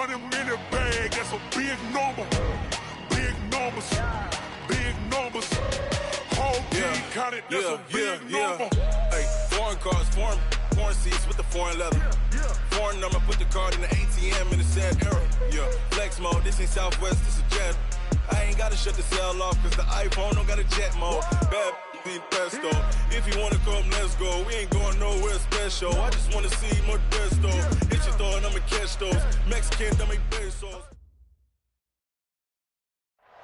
100 minute bag, that's a big number. Big numbers, big numbers. Whole team counted, that's a big number. Hey, foreign cars, foreign seats with the foreign leather. Foreign number, put the card in the ATM in the sad era. Yeah, flex mode, this ain't Southwest, this is jet. I ain't gotta shut the cell off, cause the iPhone don't got a jet mode. Bad need pesto. If you wanna come, let's go. We ain't going nowhere special. I just wanna see more desto. Hit your throw and I'ma catch those. Mexican, don't make pesos.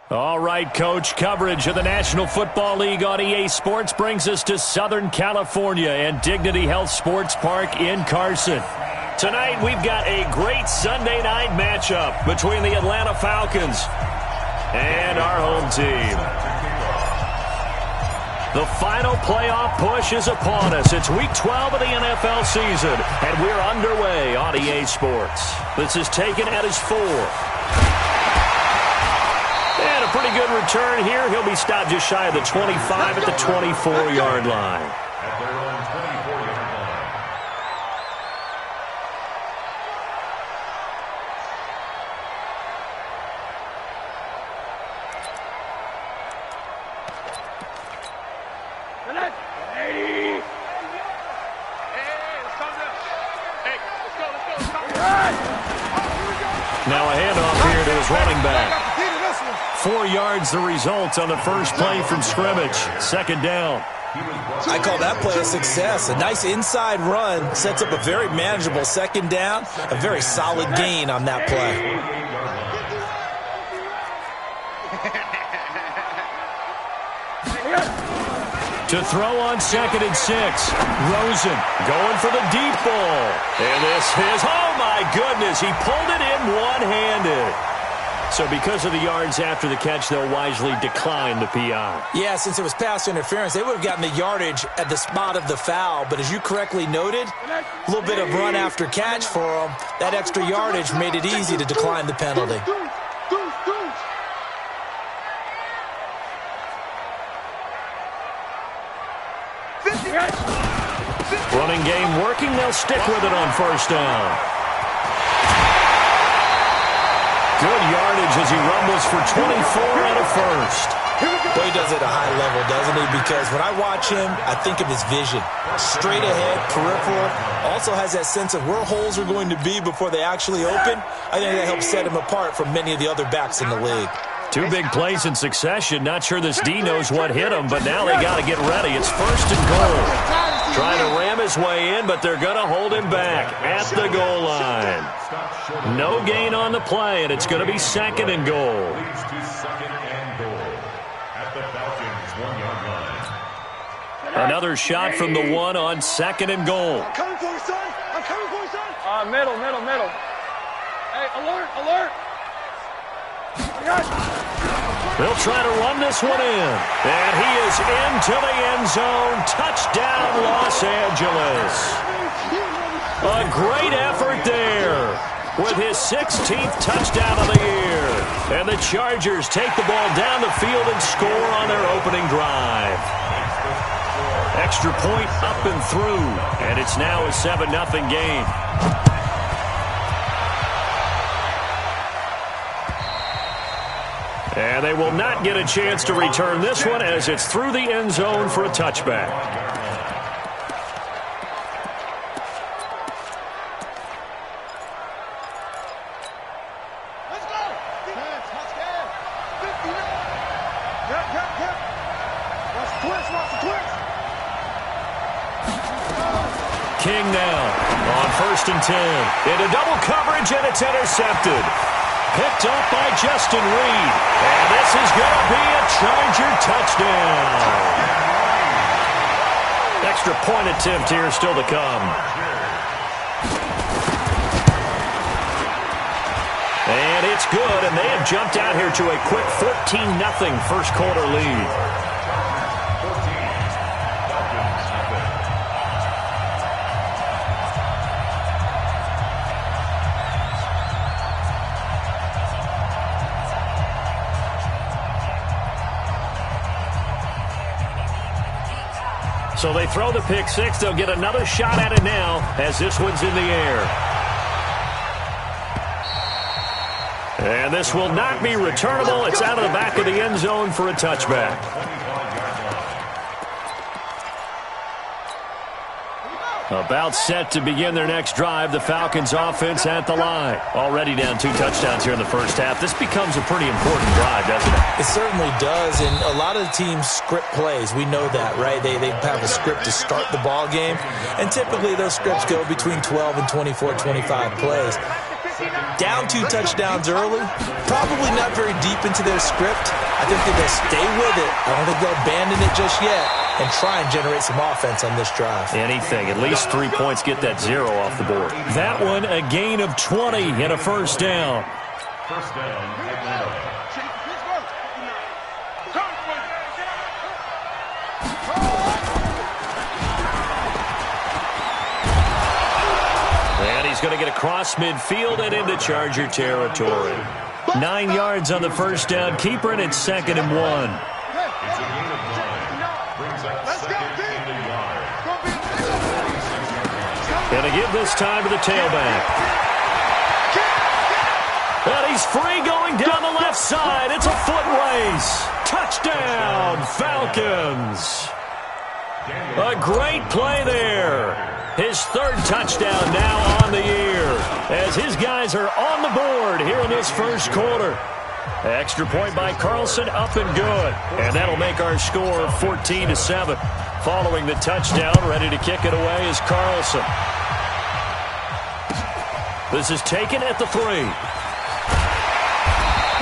All right, Coach, coverage of the National Football League on EA Sports brings us to Southern California and Dignity Health Sports Park in Carson. Tonight, we've got a great Sunday night matchup between the Atlanta Falcons and our home team. The final playoff push is upon us. It's Week 12 of the NFL season, and we're underway on EA Sports. This is taken at his 4. And a pretty good return here. He'll be stopped just shy of the 25 at the 24-yard line. At their own 24-yard line. Now a handoff here to his running back. 4 yards the result on the first play from scrimmage. Second down. I call that play a success. A nice inside run sets up a very manageable second down. A very solid gain on that play. To throw on 2nd and 6. Rosen going for the deep ball. And this is, oh my goodness, he pulled it in one-handed. So because of the yards after the catch, they'll wisely decline the PI. Yeah, since it was pass interference, they would have gotten the yardage at the spot of the foul. But as you correctly noted, a little bit of run after catch for them. That extra yardage made it easy to decline the penalty. Running game working. They'll stick with it on first down. Good yardage as he rumbles for 24 and a first. Well, he does it at a high level, doesn't he? Because when I watch him, I think of his vision. Straight ahead, peripheral. Also has that sense of where holes are going to be before they actually open. I think that helps set him apart from many of the other backs in the league. 2 big plays in succession. Not sure this D knows what hit him, but now they got to get ready. It's first and goal. Trying to ram his way in, but they're going to hold him back at the goal line. No gain on the play, and it's going to be 2nd and goal. Another shot from the 1 on 2nd and goal. I'm coming for you, son. I'm coming for you, son. Middle. Hey, alert. They'll try to run this one in. And he is into the end zone. Touchdown, Los Angeles. A great effort there with his 16th touchdown of the year. And the Chargers take the ball down the field and score on their opening drive. Extra point up and through. And it's now a 7-0 game. And they will not get a chance to return this one as it's through the end zone for a touchback. Let's go. Touchdown. 59. Yep. Watch the twist. King now on 1st and 10. Into double coverage, and it's intercepted. Picked up by Justin Reed. And this is going to be a Charger touchdown. Extra point attempt here still to come. And it's good, and they have jumped out here to a quick 14-0 first quarter lead. So they throw the pick six. They'll get another shot at it now as this one's in the air. And this will not be returnable. It's out of the back of the end zone for a touchback. About set to begin their next drive. The Falcons offense at the line. Already down 2 touchdowns here in the first half. This becomes a pretty important drive, doesn't it? It certainly does, and a lot of the teams script plays. We know that, right? They have a script to start the ball game, and typically those scripts go between 12 and 24, 25 plays. Down 2 touchdowns early, probably not very deep into their script. I think that they'll stay with it. I don't think they'll abandon it just yet and try and generate some offense on this drive. Anything. At least 3 points, get that 0 off the board. That one, a gain of 20 and a first down. First down, Atlanta. And he's going to get across midfield and into Charger territory. 9 yards on the first down. Keeper, and it's 2nd and 1. It's a gain of 9. Brings up 2nd and a yard. Going to give this time to the tailback. And he's free going down the left side. It's a foot race. Touchdown, Falcons. A great play there. His 3rd touchdown now on the year as his guys are on the board here in this first quarter. Extra point by Carlson, up and good. And that'll make our score 14-7. Following the touchdown, ready to kick it away is Carlson. This is taken at the 3.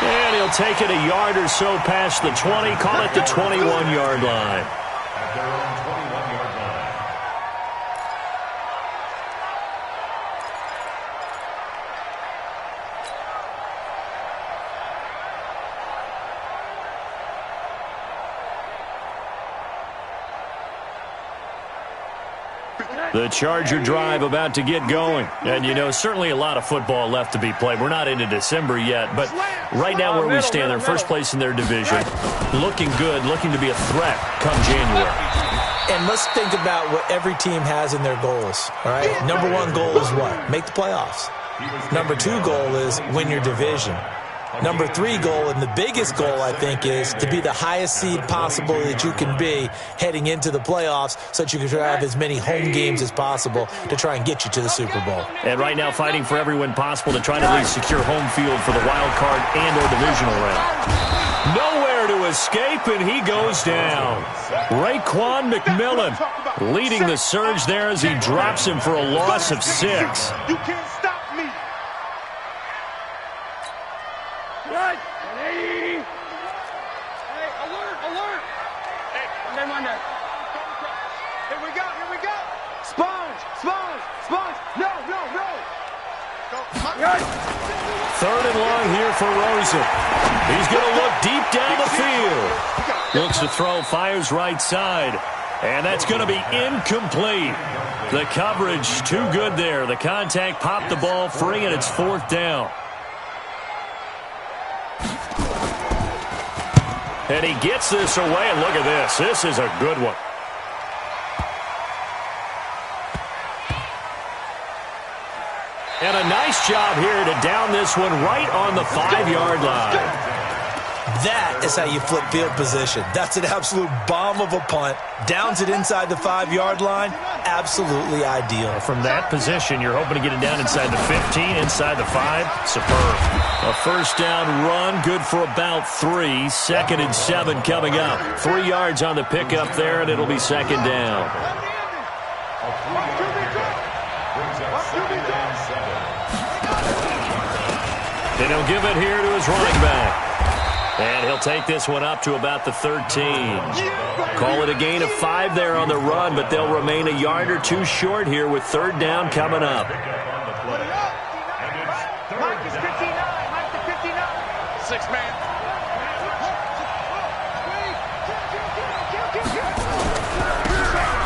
And he'll take it a yard or so past the 20, call it the 21-yard line. At their own 21-yard line. The Charger drive about to get going. And, you know, certainly a lot of football left to be played. We're not into December yet, but right now where we stand, they're first place in their division. Looking good, looking to be a threat come January. And let's think about what every team has in their goals, all right? Number 1 goal is what? Make the playoffs. Number 2 goal is win your division. Number 3 goal, and the biggest goal, I think, is to be the highest seed possible that you can be heading into the playoffs so that you can have as many home games as possible to try and get you to the Super Bowl. And right now fighting for every win possible to try to at least secure home field for the wild card and or divisional round. Nowhere to escape, and he goes down. Raekwon McMillan leading the surge there as he drops him for a loss of 6. You can't stop me. Right. Hey, alert, alert. Hey, Monday. Here we go. Sponge. No. Right. 3rd and long here for Rosen. He's going to look deep down the field. Looks to throw, fires right side. And that's going to be incomplete. The coverage too good there. The contact popped the ball free, and it's 4th down. And he gets this away, and look at this. This is a good one. And a nice job here to down this one right on the 5-yard line. That is how you flip field position. That's an absolute bomb of a punt. Downs it inside the 5-yard line. Absolutely ideal. From that position, you're hoping to get it down inside the 15, inside the 5. Superb. A first down run, good for about 3. 2nd and 7 coming up. 3 yards on the pickup there, and it'll be 2nd down. And he'll give it here to his running back. And he'll take this one up to about the 13. Call it a gain of 5 there on the run, but they'll remain a yard or 2 short here with 3rd down coming up.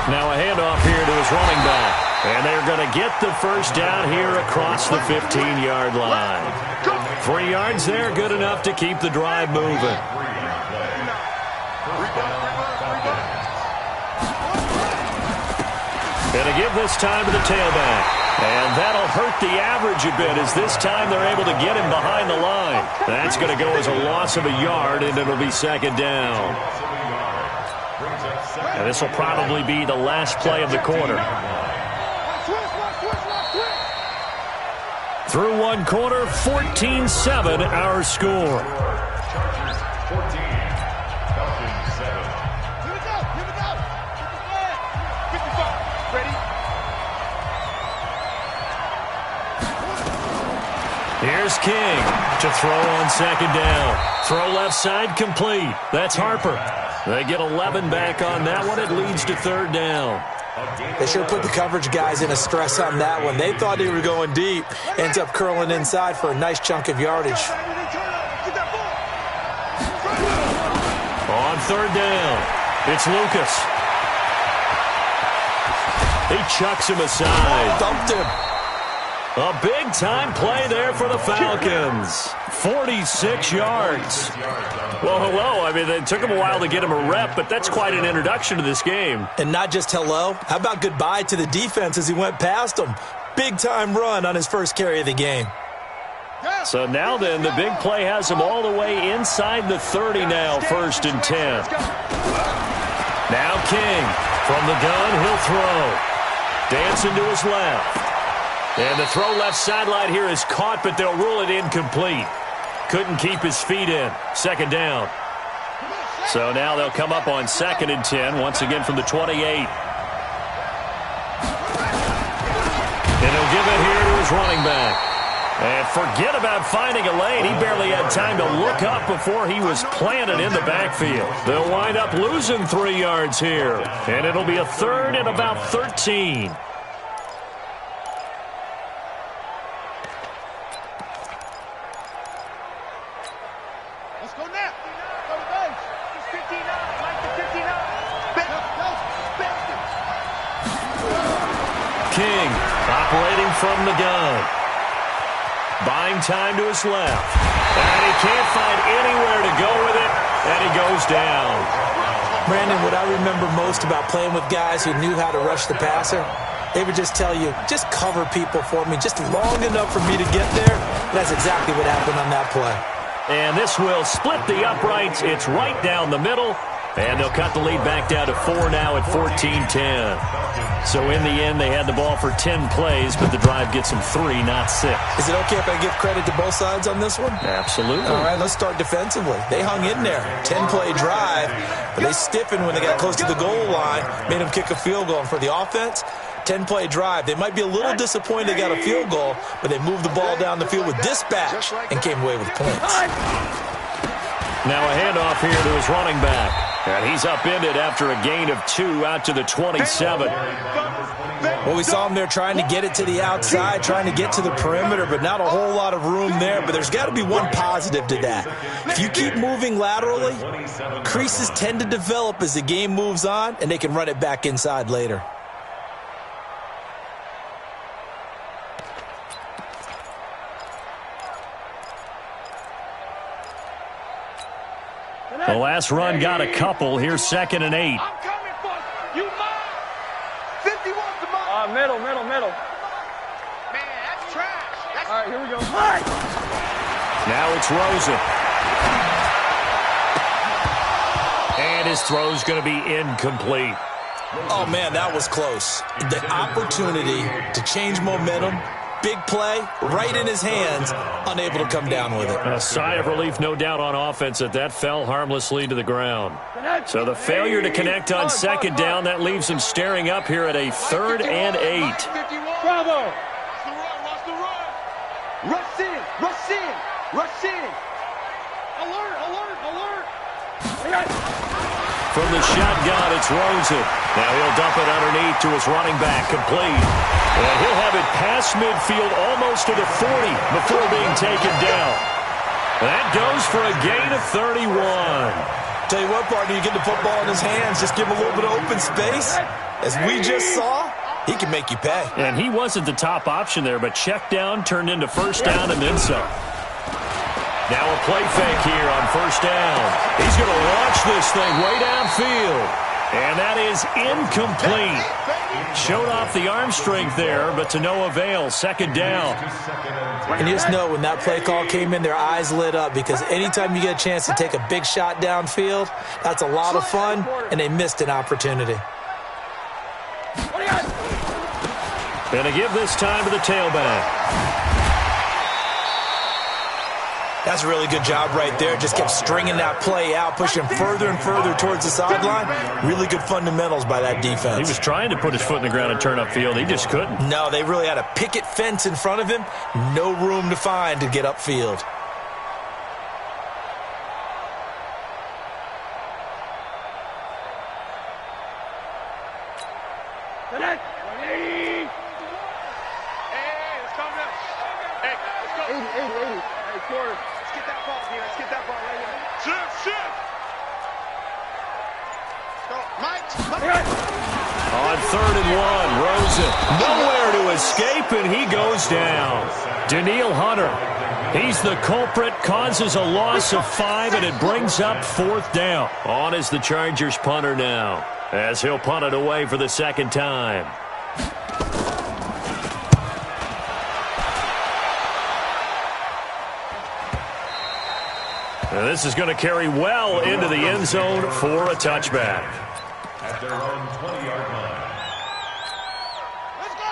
Now a handoff here to his running back. And they're going to get the first down here across the 15-yard line. 3 yards there, good enough to keep the drive moving. And to give this time to the tailback. And that'll hurt the average a bit as this time they're able to get him behind the line. That's going to go as a loss of a yard, and it'll be second down. And this will probably be the last play of the quarter. Through one quarter, 14-7 our score. Chargers 14, Falcons 7. Here we go. Ready? Here's King to throw on second down. Throw left side complete. That's Harper. They get 11 back on that one. It leads to third down. They sure put the coverage guys in a stress on that one. They thought they were going deep. Ends up curling inside for a nice chunk of yardage. On third down, it's Lucas. He chucks him aside. Dumped him. A big-time play there for the Falcons. 46 yards. Well, hello. I mean, it took him a while to get him a rep, but that's quite an introduction to this game. And not just hello. How about goodbye to the defense as he went past him? Big-time run on his first carry of the game. So now then, the big play has him all the way inside the 30 now, 1st and 10. Now King from the gun, he'll throw. Dancing to his left. And the throw left sideline here is caught, but they'll rule it incomplete. Couldn't keep his feet in. Second down. So now they'll come up on 2nd and 10, once again from the 28. And he'll give it here to his running back. And forget about finding a lane. He barely had time to look up before he was planted in the backfield. They'll wind up losing 3 yards here. And it'll be a 3rd and about 13. King operating from the gun. Buying time to his left. And he can't find anywhere to go with it. And he goes down. Brandon, what I remember most about playing with guys who knew how to rush the passer, they would just tell you, just cover people for me, just long enough for me to get there. That's exactly what happened on that play. And this will split the uprights. It's right down the middle. And they'll cut the lead back down to 4 now at 14-10. So in the end, they had the ball for 10 plays, but the drive gets them 3, not 6. Is it okay if I give credit to both sides on this one? Absolutely. All right, let's start defensively. They hung in there. 10-play drive, but they stiffened when they got close to the goal line, made them kick a field goal. And for the offense, 10-play drive. They might be a little disappointed they got a field goal, but they moved the ball down the field with dispatch and came away with points. Now a handoff here to his running back. And he's upended after a gain of 2 out to the 27. Well, we saw him there trying to get it to the outside, trying to get to the perimeter, but not a whole lot of room there. But there's got to be one positive to that. If you keep moving laterally, creases tend to develop as the game moves on, and they can run it back inside later. The last run got a couple. Here's 2nd and 8. I'm coming for you. You mine. 51 to mine. Middle. Man, that's trash. All right, here we go. Now it's Rosen. And his throw's going to be incomplete. Oh, man, that was close. The opportunity to change momentum, big play, right in his hands, unable to come down with it. A sigh of relief, no doubt, on offense that fell harmlessly to the ground. So the failure to connect on 2nd down, that leaves him staring up here at a 3rd and 8. Bravo. Watch the run. Rush in. Alert. From the shotgun, it's Rosen. Now he'll dump it underneath to his running back, complete. And he'll have it past midfield almost to the 40 before being taken down. That goes for a gain of 31. Tell you what, partner, you get the football in his hands, just give him a little bit of open space. As we just saw, he can make you pay. And he wasn't the top option there, but check down turned into 1st down and then some. Now a play fake here on 1st down. He's going to launch this thing way downfield. And that is incomplete. Showed off the arm strength there, but to no avail. Second down. And you just know when that play call came in, their eyes lit up, because anytime you get a chance to take a big shot downfield, that's a lot of fun, and they missed an opportunity. Going to give this time to the tailback. That's a really good job right there. Just kept stringing that play out, pushing further and further towards the sideline. Really good fundamentals by that defense. He was trying to put his foot in the ground and turn upfield. He just couldn't. No, they really had a picket fence in front of him. No room to find to get upfield. On 3rd and 1, Rosen nowhere to escape, and he goes down. Daniil Hunter, he's the culprit, causes a loss of 5, and it brings up 4th down. On is the Chargers punter now, as he'll punt it away for the second time. And this is going to carry well into the end zone for a touchback. At their own 20-yard line.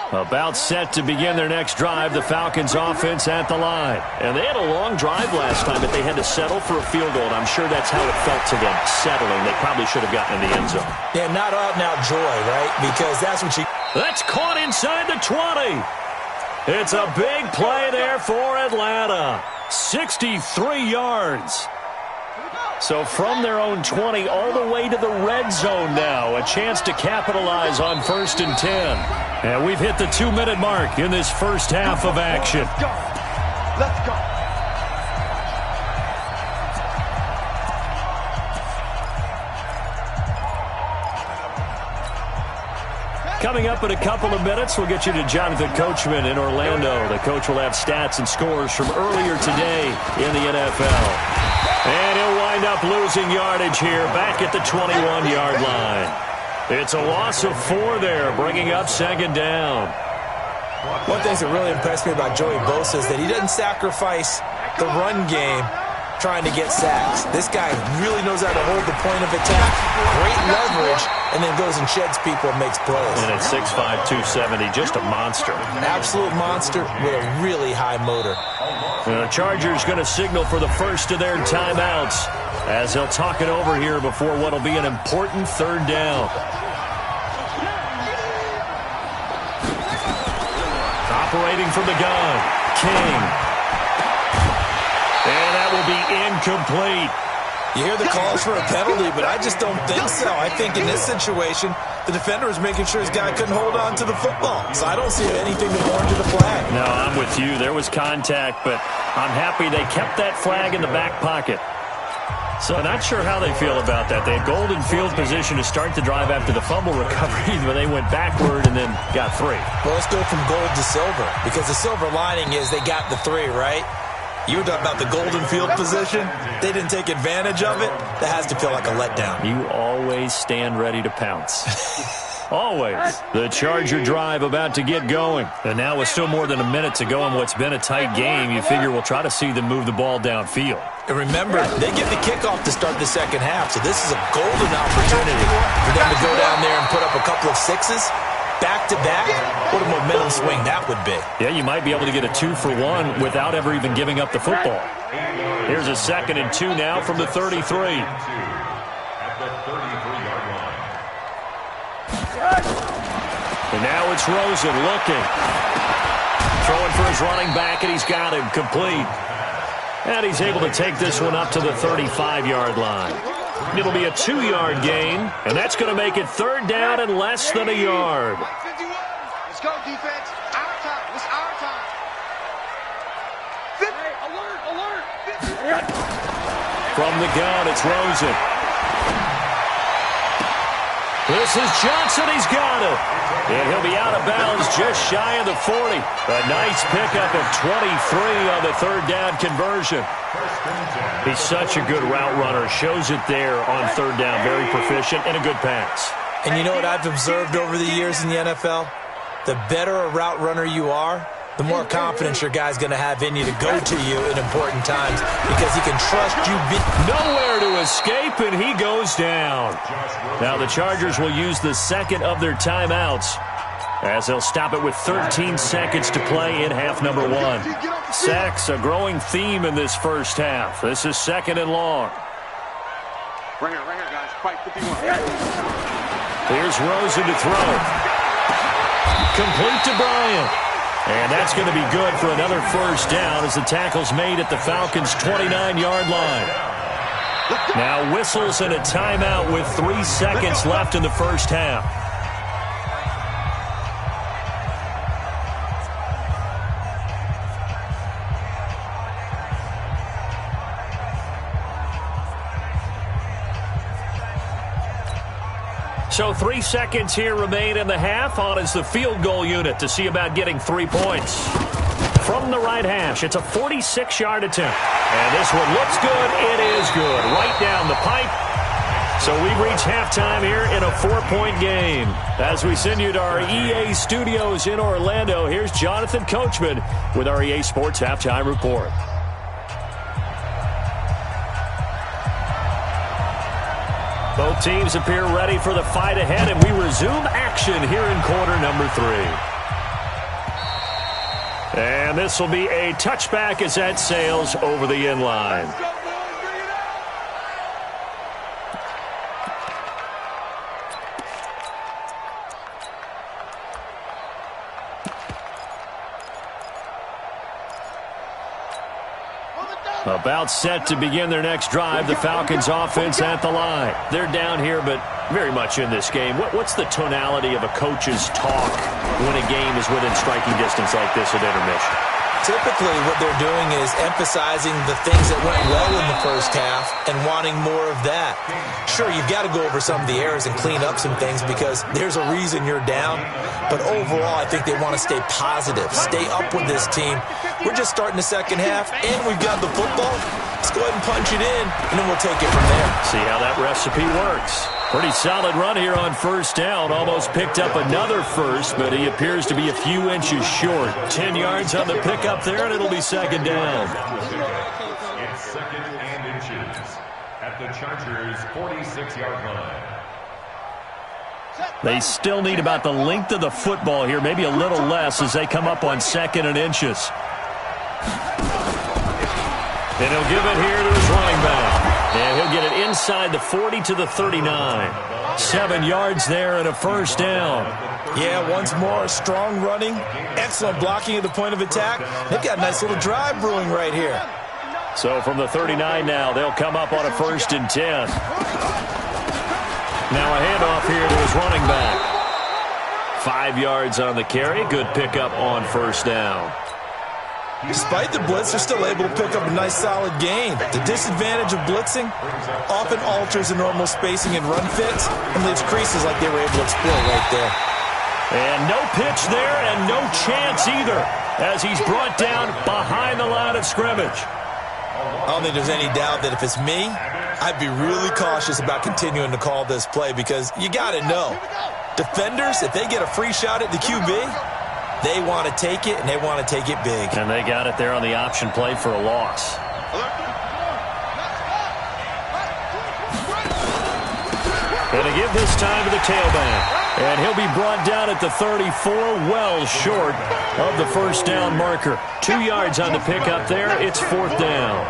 About set to begin their next drive, the Falcons offense at the line. And they had a long drive last time, but they had to settle for a field goal. And I'm sure that's how it felt to them, settling. They probably should have gotten in the end zone. Yeah, not out and out joy, right? Because that's what you... That's caught inside the 20. It's a big play there for Atlanta. 63 yards. So from their own 20 all the way to the red zone now. A chance to capitalize on 1st and 10. And we've hit the 2-minute mark in this first half of action. Let's go. Coming up in a couple of minutes, we'll get you to Jonathan Coachman in Orlando. The coach will have stats and scores from earlier today in the NFL. And he'll wind up losing yardage here back at the 21-yard line. It's a loss of 4 there, bringing up 2nd down. One thing that really impressed me about Joey Bosa is that he doesn't sacrifice the run game trying to get sacks. This guy really knows how to hold the point of attack, great leverage, and then goes and sheds people and makes plays. And at 6'5", 270, just a monster. An absolute monster with a really high motor. The Chargers going to signal for the first of their timeouts as they'll talk it over here before what will be an important 3rd down. Operating from the gun, King. And that will be incomplete. You hear the calls for a penalty, but I just don't think so. I think in this situation, the defender was making sure his guy couldn't hold on to the football. So I don't see anything to warrant to the flag. No, I'm with you. There was contact, but I'm happy they kept that flag in the back pocket. So not sure how they feel about that. They had golden field position to start the drive after the fumble recovery, but they went backward and then got 3. Well, let's go from gold to silver, because the silver lining is they got the 3, right? You were talking about the golden field position. They didn't take advantage of it. That has to feel like a letdown. You always stand ready to pounce. Always. The Charger drive about to get going. And now with still more than a minute to go in what's been a tight game, you figure we'll try to see them move the ball downfield. And remember, they get the kickoff to start the second half, so this is a golden opportunity for them to go down there and put up a couple of 6s. Back-to-back, what a momentum swing that would be. Yeah, you might be able to get a 2-for-1 without ever even giving up the football. Here's a 2nd and 2 now from the 33. At the 33-yard line. And now it's Rosen looking. Throwing for his running back, and he's got him complete. And he's able to take this one up to the 35-yard line. It'll be a 2-yard gain, and that's going to make it 3rd down and less than a yard. 51. Let's go, defense. Our time. It's our time. 50. Alert. 50. From the gun, it's Rosen. This is Johnson. He's got it. And he'll be out of bounds just shy of the 40. A nice pickup of 23 on the third down conversion. He's such a good route runner. Shows it there on third down. Very proficient and a good pass. And you know what I've observed over the years in the NFL? The better a route runner you are, the more confidence your guy's going to have in you to go to you in important times because he can trust you. Nowhere to escape, and he goes down. Now the Chargers will use the second of their timeouts as they'll stop it with 13 seconds to play in half number 1. Sacks, a growing theme in this first half. This is second and long. Right here, guys. Fight 51. Here's Rosen to throw. Complete to Bryant. And that's going to be good for another first down as the tackle's made at the Falcons' 29-yard line. Now whistles and a timeout with 3 seconds left in the first half. So 3 seconds here remain in the half. On is the field goal unit to see about getting 3 points. From the right hash, it's a 46-yard attempt. And this one looks good. It is good. Right down the pipe. So we've reached halftime here in a 4-point game. As we send you to our EA studios in Orlando, here's Jonathan Coachman with our EA Sports Halftime Report. Both teams appear ready for the fight ahead, and we resume action here in quarter number 3. And this will be a touchback as that sails over the end line. About set to begin their next drive. The Falcons offense at the line. They're down here, but very much in this game. What's the tonality of a coach's talk when a game is within striking distance like this at intermission? Typically, what they're doing is emphasizing the things that went well in the first half and wanting more of that. Sure, you've got to go over some of the errors and clean up some things because there's a reason you're down. But overall, I think they want to stay positive, stay up with this team. We're just starting the second half, and we've got the football. Let's go ahead and punch it in, and then we'll take it from there. See how that recipe works. Pretty solid run here on first down. Almost picked up another first, but he appears to be a few inches short. 10 yards on the pickup there, and it'll be second down. It's second and inches at the Chargers' 46-yard line. They still need about the length of the football here, maybe a little less as they come up on second and inches. And he'll give it here to his running back. And he'll get it inside the 40 to the 39. 7 yards there and a first down. Yeah, once more, strong running, excellent blocking at the point of attack. They've got a nice little drive brewing right here. So from the 39 now, they'll come up on a 1st and 10. Now a handoff here to his running back. 5 yards on the carry. Good pickup on first down. Despite the blitz, they're still able to pick up a nice solid gain. The disadvantage of blitzing often alters the normal spacing and run fits and leaves creases like they were able to exploit right there. And no pitch there and no chance either as he's brought down behind the line of scrimmage. I don't think there's any doubt that if it's me, I'd be really cautious about continuing to call this play because you got to know, defenders, if they get a free shot at the QB, they want to take it, and they want to take it big. And they got it there on the option play for a loss. And to give this time to the tailback. And he'll be brought down at the 34, well short of the first down marker. 2 yards on the pickup there. It's 4th down.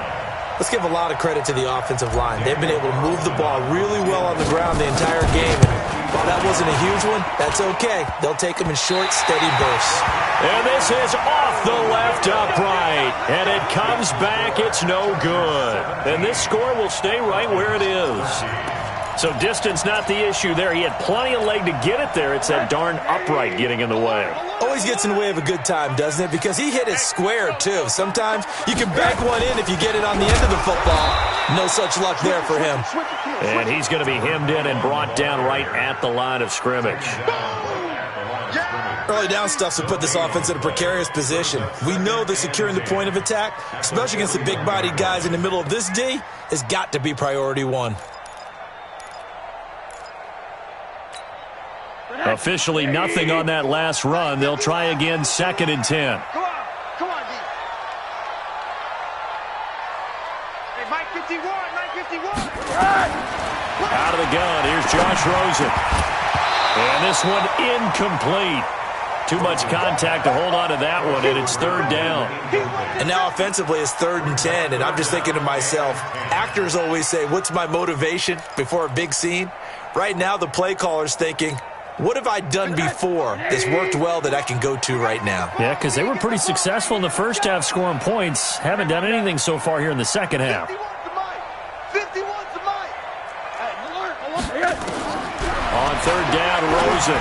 Let's give a lot of credit to the offensive line. They've been able to move the ball really well on the ground the entire game. And while that wasn't a huge one, that's okay. They'll take them in short, steady bursts. And this is off the left upright. And it comes back. It's no good. And this score will stay right where it is. So distance not the issue there. He had plenty of leg to get it there. It's that darn upright getting in the way. Always gets in the way of a good time, doesn't it? Because he hit it square, too. Sometimes you can bank one in if you get it on the end of the football. No such luck there for him. And he's going to be hemmed in and brought down right at the line of scrimmage. Early down stuff will put this offense in a precarious position. We know that securing the point of attack, especially against the big-bodied guys in the middle of this D, has got to be priority one. Officially nothing on that last run. They'll try again, 2nd and 10. Come on, D. Hey, Mike 51. Out of the gun, here's Josh Rosen. And this one incomplete. Too much contact to hold on to that one, and it's 3rd down. And now offensively it's 3rd and 10, and I'm just thinking to myself, actors always say, what's my motivation before a big scene? Right now the play caller's thinking, what have I done before that's worked well that I can go to right now? Yeah, because they were pretty successful in the first half scoring points. Haven't done anything so far here in the second half. 51 to Mike. On 3rd down, Rosen.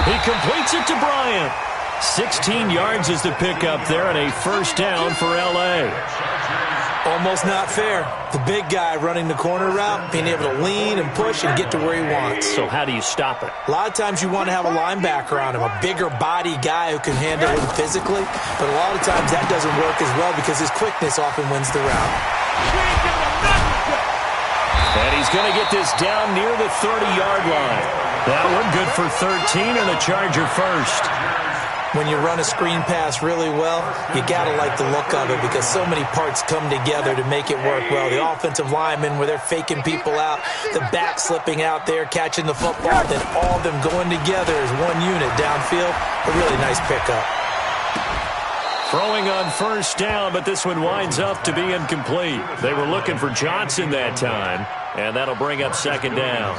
He completes it to Bryant. 16 yards is the pickup there and a 1st down for L.A. Almost not fair. The big guy running the corner route, being able to lean and push and get to where he wants. So how do you stop it? A lot of times you want to have a linebacker on him, a bigger body guy who can handle him physically, but a lot of times that doesn't work as well because his quickness often wins the route. And he's going to get this down near the 30-yard line. That one good for 13 and a Charger first. When you run a screen pass really well, you got to like the look of it because so many parts come together to make it work well. The offensive linemen, where they're faking people out, the back slipping out there, catching the football, then all of them going together as one unit downfield. A really nice pickup. Throwing on 1st down, but this one winds up to be incomplete. They were looking for Johnson that time, and that'll bring up 2nd down.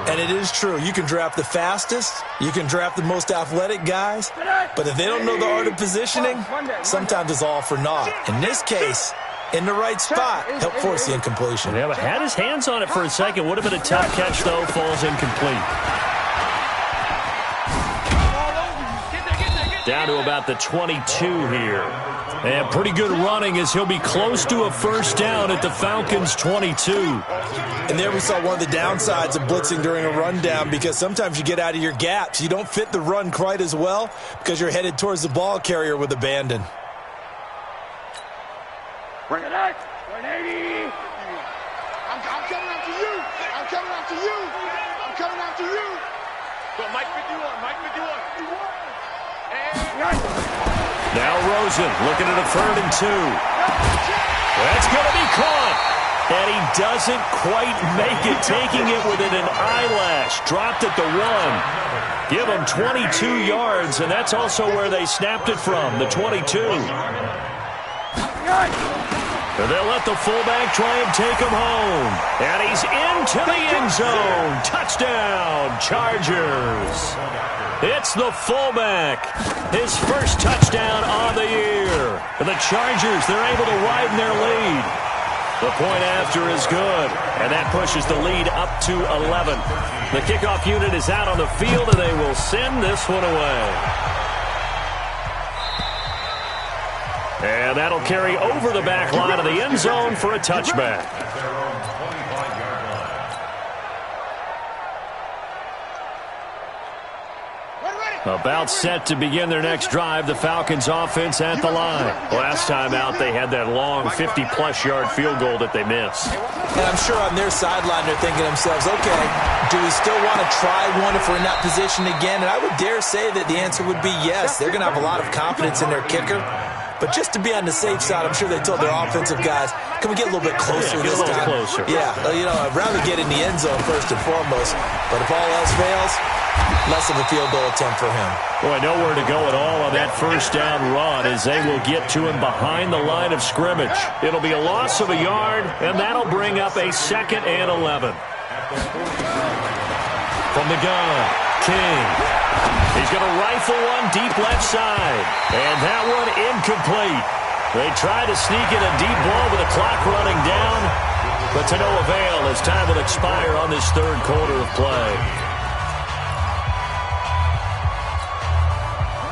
And it is true. You can draft the fastest. You can draft the most athletic guys. But if they don't know the art of positioning, sometimes it's all for naught. In this case, in the right spot, help force the incompletion. Yeah, but had his hands on it for a second. Would have been a tough catch, though. Falls incomplete. Down to about the 22 here. And pretty good running as he'll be close to a 1st down at the Falcons' 22. And there we saw one of the downsides of blitzing during a rundown because sometimes you get out of your gaps. You don't fit the run quite as well because you're headed towards the ball carrier with abandon. 180. I'm coming after you. I'm coming after you. Go, Mike 51. Now Rosen looking at a 3rd and 2. That's going to be caught. And he doesn't quite make it, taking it within an eyelash. Dropped at the 1. Give him 22 yards, and that's also where they snapped it from, the 22. And they'll let the fullback try and take him home. And he's into the end zone. Touchdown, Chargers. It's the fullback. His first touchdown on the year. And the Chargers, they're able to widen their lead. The point after is good, and that pushes the lead up to 11. The kickoff unit is out on the field, and they will send this one away. And that'll carry over the back line of the end zone for a touchback. About set to begin their next drive, the Falcons offense at the line. Last time out, they had that long 50-plus yard field goal that they missed. And I'm sure on their sideline they're thinking to themselves, okay, do we still want to try one if we're in that position again? And I would dare say that the answer would be yes. They're going to have a lot of confidence in their kicker. But just to be on the safe side, I'm sure they told their offensive guys, can we get a little bit closer this time? Closer. Yeah, you know, I'd rather get in the end zone first and foremost. But if all else fails, less of a field goal attempt for him. Boy, nowhere to go at all on that first down run as they will get to him behind the line of scrimmage. It'll be a loss of a yard, and that'll bring up a 2nd and 11. From the gun, King. He's going to rifle one deep left side. And that one incomplete. They try to sneak in a deep ball with the clock running down. but to no avail as time will expire on this third quarter of play.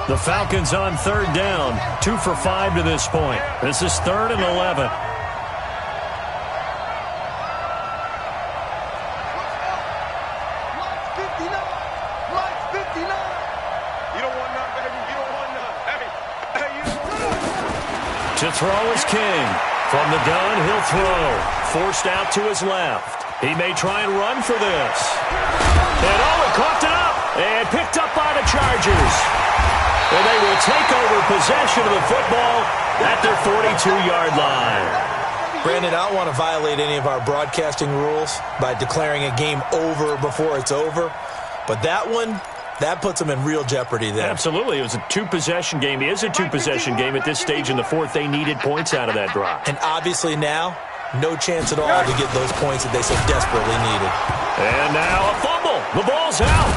The Falcons on third down, 2 for 5 to this point. This is 3rd and 11. To throw is King. From the gun, he'll throw. Forced out to his left. He may try and run for this. And he coughed it up and picked up by the Chargers. And they will take over possession of the football at their 42-yard line. Brandon, I don't want to violate any of our broadcasting rules by declaring a game over before it's over. But that one, that puts them in real jeopardy there. Absolutely. It was a two-possession game. It is a two-possession game at this stage in the fourth. They needed points out of that drive. And obviously now, no chance at all to get those points that they so desperately needed. And now a fumble. The ball's out.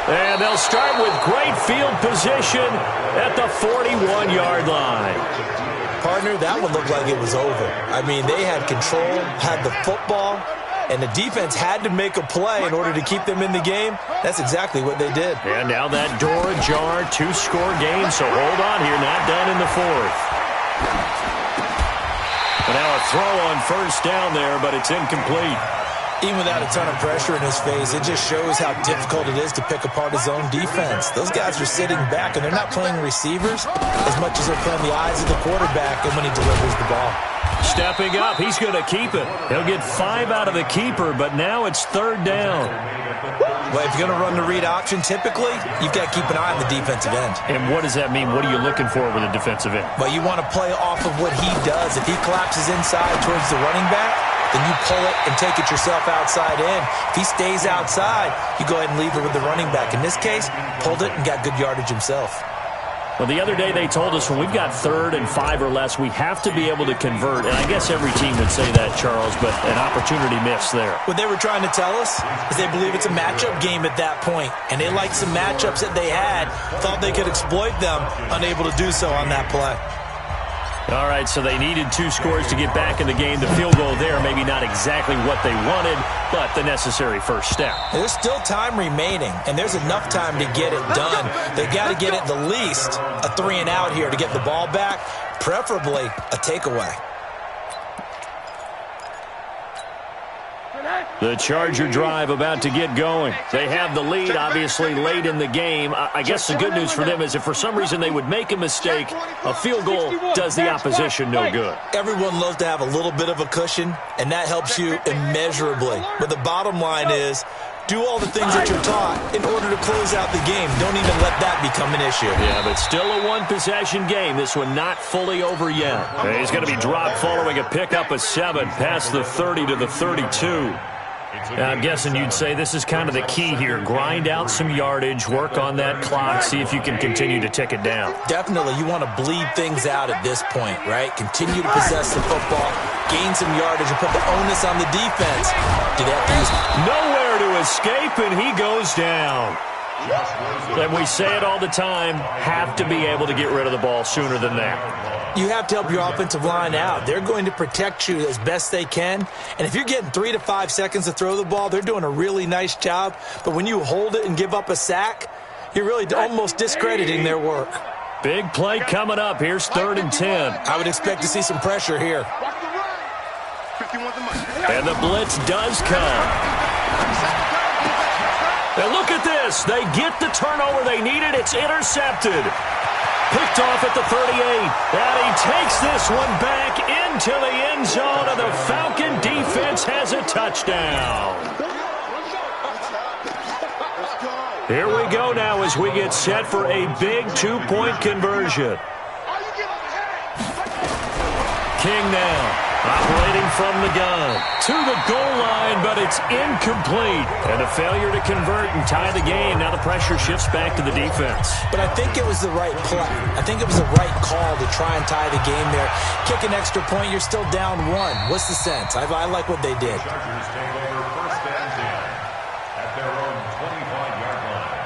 And they'll start with great field position at the 41-yard line. Partner, that one looked like it was over. I mean, they had control, had the football, and the defense had to make a play in order to keep them in the game. That's exactly what they did. And now that door ajar, two-score game, so hold on here, not done in the fourth. And now a throw on first down there, but it's incomplete. Even without a ton of pressure in his face, it just shows how difficult it is to pick apart his own defense. Those guys are sitting back, and they're not playing receivers as much as they're playing the eyes of the quarterback and when he delivers the ball. Stepping up, he's going to keep it. He'll get 5 out of the keeper, but now it's third down. Well, if you're going to run the read option, typically, you've got to keep an eye on the defensive end. And what does that mean? What are you looking for with a defensive end? Well, you want to play off of what he does. If he collapses inside towards the running back, then you pull it and take it yourself outside in. If he stays outside, you go ahead and leave it with the running back. In this case, pulled it and got good yardage himself. Well, the other day they told us when we've got 3rd and 5 or less, we have to be able to convert. And I guess every team would say that, Charles, but an opportunity missed there. What they were trying to tell us is they believe it's a matchup game at that point. And they liked some matchups that they had, thought they could exploit them, unable to do so on that play. All right, so they needed 2 scores to get back in the game. The field goal there, maybe not exactly what they wanted, but the necessary first step. There's still time remaining, and there's enough time to get it done. They've got to get at the least a 3-and-out here to get the ball back, preferably a takeaway. The Charger drive about to get going. They have the lead, obviously, late in the game. I guess the good news for them is if for some reason they would make a mistake, a field goal does the opposition no good. Everyone loves to have a little bit of a cushion, and that helps you immeasurably. But the bottom line is, do all the things that you're taught in order to close out the game. Don't even let that become an issue. Yeah, but still a one-possession game. This one not fully over yet. He's going to be dropped following a pickup of 7 past the 30 to the 32. I'm guessing you'd say this is kind of the key here. Grind out some yardage, work on that clock, see if you can continue to tick it down. Definitely. You want to bleed things out at this point, right? Continue to possess the football, gain some yardage, and put the onus on the defense. Do they have to use nowhere to escape, and he goes down. And we say it all the time, have to be able to get rid of the ball sooner than that. You have to help your offensive line out. They're going to protect you as best they can. And if you're getting 3 to 5 seconds to throw the ball, they're doing a really nice job. But when you hold it and give up a sack, you're really almost discrediting their work. Big play coming up. Here's 3rd and 10. I would expect to see some pressure here. And the blitz does come. And look at this. They get the turnover they needed. It's intercepted. Picked off at the 38. And he takes this one back into the end zone, and the Falcon defense has a touchdown. Here we go now as we get set for a big 2-point conversion. King now. Operating from the gun to the goal line, but it's incomplete. And a failure to convert and tie the game. Now the pressure shifts back to the defense. But I think it was the right play. I think it was the right call to try and tie the game there. Kick an extra point, you're still down 1. What's the sense? I like what they did. Chargers take over 1st and 10 at their own 25-yard line.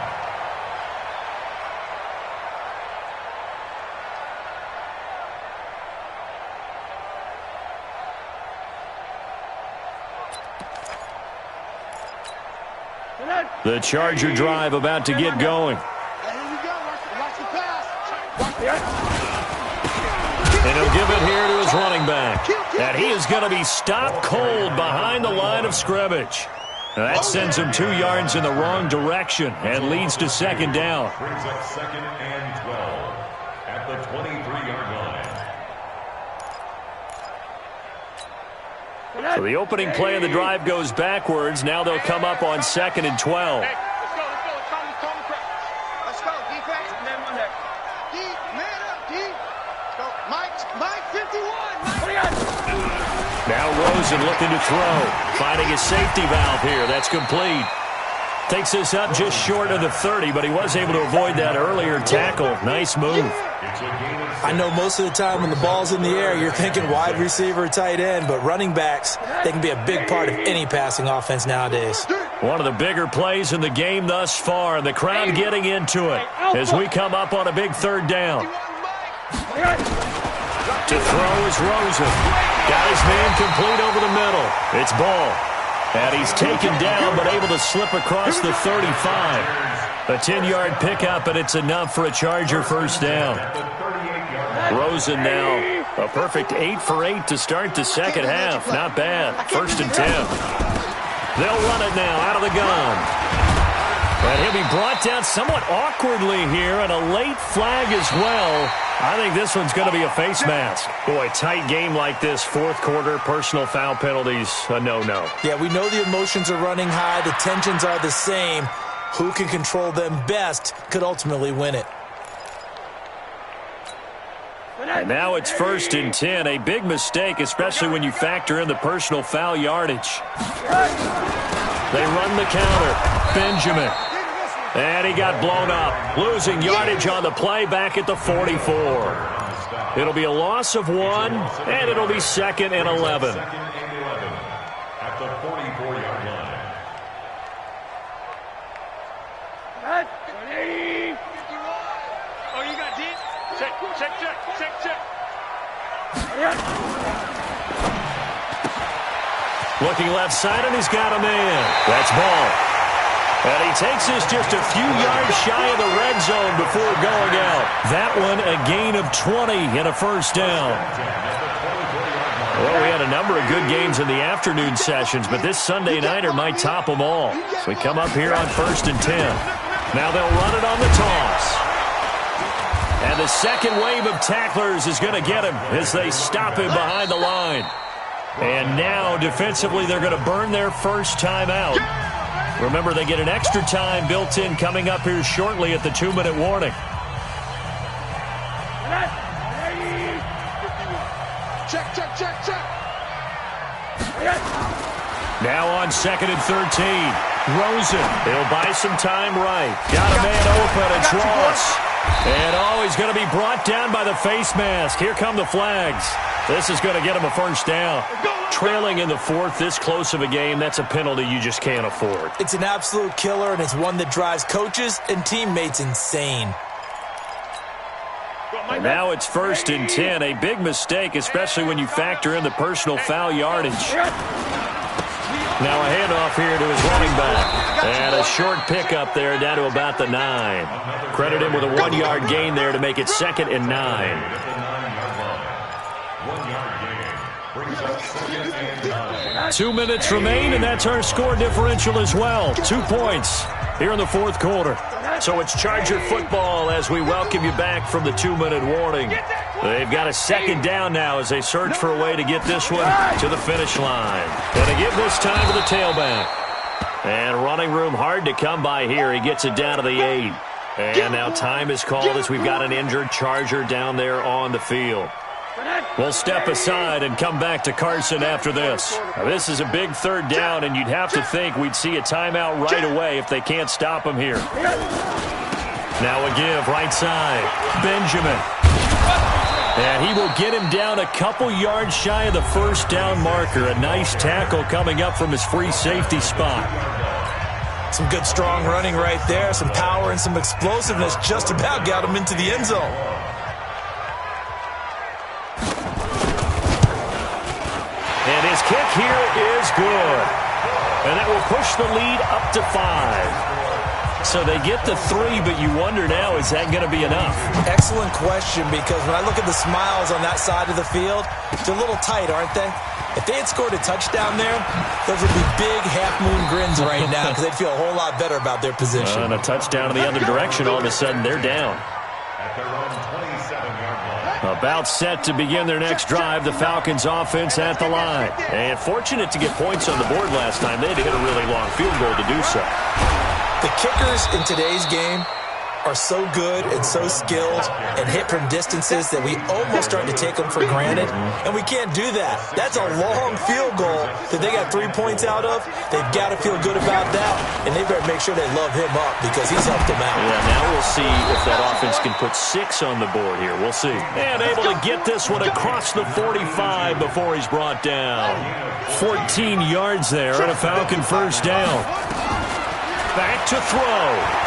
The Charger drive about to get going. And he'll give it here to his running back. And he is going to be stopped cold behind the line of scrimmage. Now that sends him 2 yards in the wrong direction and leads to second down. Brings up 2nd and 12 at the 23-yard line. So the opening play of the drive goes backwards. Now they'll come up on 2nd and 12. Hey, let's go, defense, and then one there. D, man up, D. Let's go. Mike 51. Now Rosen looking to throw. Finding his safety valve here. That's complete. Takes this up just short of the 30, but he was able to avoid that earlier tackle. Nice move. I know most of the time when the ball's in the air, you're thinking wide receiver, tight end, but running backs, they can be a big part of any passing offense nowadays. One of the bigger plays in the game thus far, and the crowd getting into it as we come up on a big 3rd down. To throw is Rosen. Got his man complete over the middle. It's Ball. And he's taken down, but able to slip across the 35. A 10-yard pickup, and it's enough for a Charger first down. Rosen now a perfect 8 for 8 to start the second half. Not bad. 1st and 10. They'll run it now out of the gun. And he'll be brought down somewhat awkwardly here, and a late flag as well. I think this one's going to be a face mask. Boy, tight game like this, 4th quarter, personal foul penalties, a no-no. Yeah, we know the emotions are running high. The tensions are the same. Who can control them best could ultimately win it. And now it's 1st and 10. A big mistake, especially when you factor in the personal foul yardage. They run the counter. Benjamin. And he got blown up. Losing yardage on the play back at the 44. It'll be a loss of 1, and it'll be 2nd and 11. At the 44-yard line. Oh, you got D? Check. Looking left side, and he's got a man. That's Ball. And he takes this just a few yards shy of the red zone before going out. That one a gain of 20 and a first down. Well, we had a number of good games in the afternoon sessions, but this Sunday nighter might top them all. So we come up here on 1st and 10. Now they'll run it on the toss. And the second wave of tacklers is going to get him as they stop him behind the line. And now defensively they're going to burn their first time out. Remember, they get an extra time built in coming up here shortly at the 2-minute warning. Check. Now on 2nd and 13. Rosen, he'll buy some time right. Got a man open, it's Ross. And he's going to be brought down by the face mask. Here come the flags. This is going to get him a first down. Trailing in the 4th, this close of a game, that's a penalty you just can't afford. It's an absolute killer, and it's one that drives coaches and teammates insane. And now it's 1st and 10. A big mistake, especially when you factor in the personal foul yardage. Now a handoff here to his running back. And a short pickup there down to about the 9. Credit him with a 1-yard gain there to make it 2nd and 9. 2 minutes remain, and that's our score differential as well. 2 points here in the 4th quarter. So it's Charger football as we welcome you back from the 2-minute warning. They've got a second down now as they search for a way to get this one to the finish line. Going to give this time to the tailback. And running room hard to come by here. He gets it down to the 8. And now time is called as we've got an injured Charger down there on the field. We'll step aside and come back to Carson after this. Now, this is a big 3rd down, and you'd have to think we'd see a timeout right away if they can't stop him here. Now a give right side. Benjamin. And he will get him down a couple yards shy of the first down marker. A nice tackle coming up from his free safety spot. Some good strong running right there. Some power and some explosiveness just about got him into the end zone. And his kick here is good. And that will push the lead up to 5. So they get the 3, but you wonder now, is that going to be enough? Excellent question, because when I look at the smiles on that side of the field, they're a little tight, aren't they? If they had scored a touchdown there, those would be big half-moon grins right now because they'd feel a whole lot better about their position. And a touchdown in the other direction, all of a sudden they're down. At their own 27-yard line. About set to begin their next drive, the Falcons offense at the line. And fortunate to get points on the board last time. They had to hit a really long field goal to do so. The kickers in today's game are so good and so skilled and hit from distances that we almost start to take them for granted, and we can't do that. That's a long field goal that they got 3 points out of. They've got to feel good about that, and they better make sure they love him up because he's helped them out. Yeah, now we'll see if that offense can put 6 on the board here. We'll see. And able to get this one across the 45 before he's brought down. 14 yards there and a Falcon first down. Back to throw.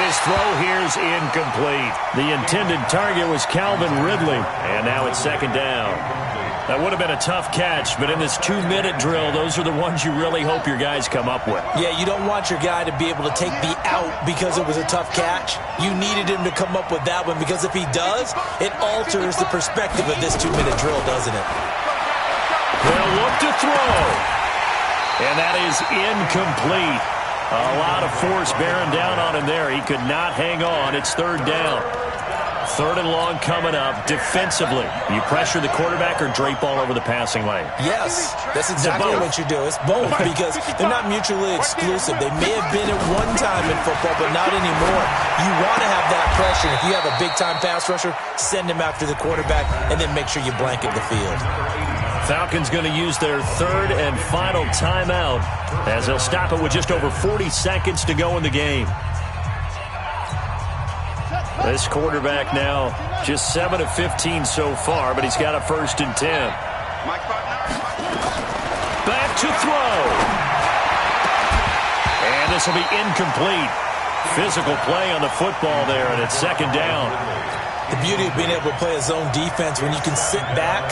His throw here's incomplete. The intended target was Calvin Ridley, and now it's second down. That would have been a tough catch, but in this 2-minute drill, those are the ones you really hope your guys come up with. Yeah, you don't want your guy to be able to take the out because it was a tough catch. You needed him to come up with that one because if he does, it alters the perspective of this 2-minute drill, doesn't it? They'll look to throw, and that is incomplete. A lot of force bearing down on him there. He could not hang on. It's third down. 3rd and long coming up. Defensively, you pressure the quarterback or drape all over the passing lane? Yes, that's exactly what you do. It's both because they're not mutually exclusive. They may have been at one time in football, but not anymore. You want to have that pressure. If you have a big-time pass rusher, send him after the quarterback, and then make sure you blanket the field. Falcons going to use their 3rd and final timeout as they'll stop it with just over 40 seconds to go in the game. This quarterback now just 7 of 15 so far, but he's got a 1st and 10. Back to throw. And this will be incomplete. Physical play on the football there, and it's second down. The beauty of being able to play a zone defense when you can sit back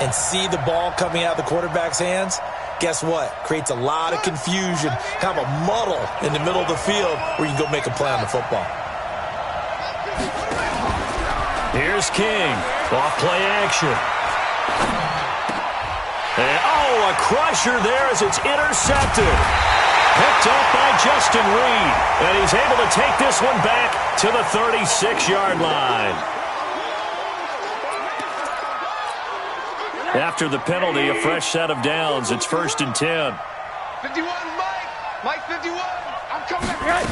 and see the ball coming out of the quarterback's hands, guess what? Creates a lot of confusion. Have a muddle in the middle of the field where you can go make a play on the football. Here's King. Off play action. And, a crusher there as it's intercepted. Picked up by Justin Reed. And he's able to take this one back to the 36-yard line. After the penalty, a fresh set of downs. It's 1st and 10. 51, Mike 51. I'm coming back.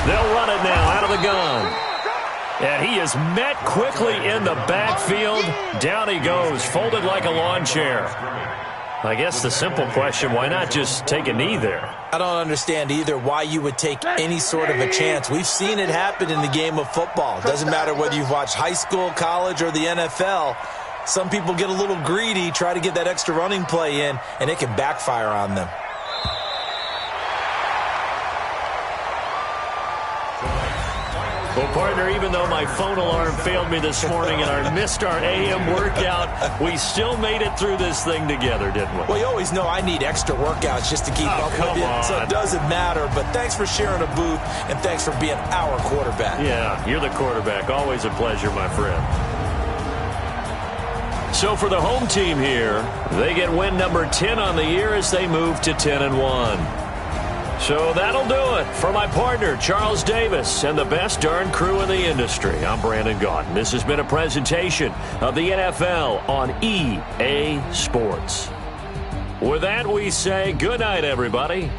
They'll run it now out of the gun. And he is met quickly in the backfield. Down he goes, folded like a lawn chair. I guess the simple question, why not just take a knee there? I don't understand either why you would take any sort of a chance. We've seen it happen in the game of football. Doesn't matter whether you've watched high school, college, or the NFL. Some people get a little greedy, try to get that extra running play in, and it can backfire on them. Well, partner, even though my phone alarm failed me this morning and I missed our AM workout, we still made it through this thing together, didn't we? Well, you always know I need extra workouts just to keep up with you, so it doesn't matter. But thanks for sharing a booth, and thanks for being our quarterback. Yeah, you're the quarterback. Always a pleasure, my friend. So for the home team here, they get win number 10 on the year as they move to 10-1. So that'll do it for my partner, Charles Davis, and the best darn crew in the industry. I'm Brandon Gaudin. This has been a presentation of the NFL on EA Sports. With that, we say good night, everybody,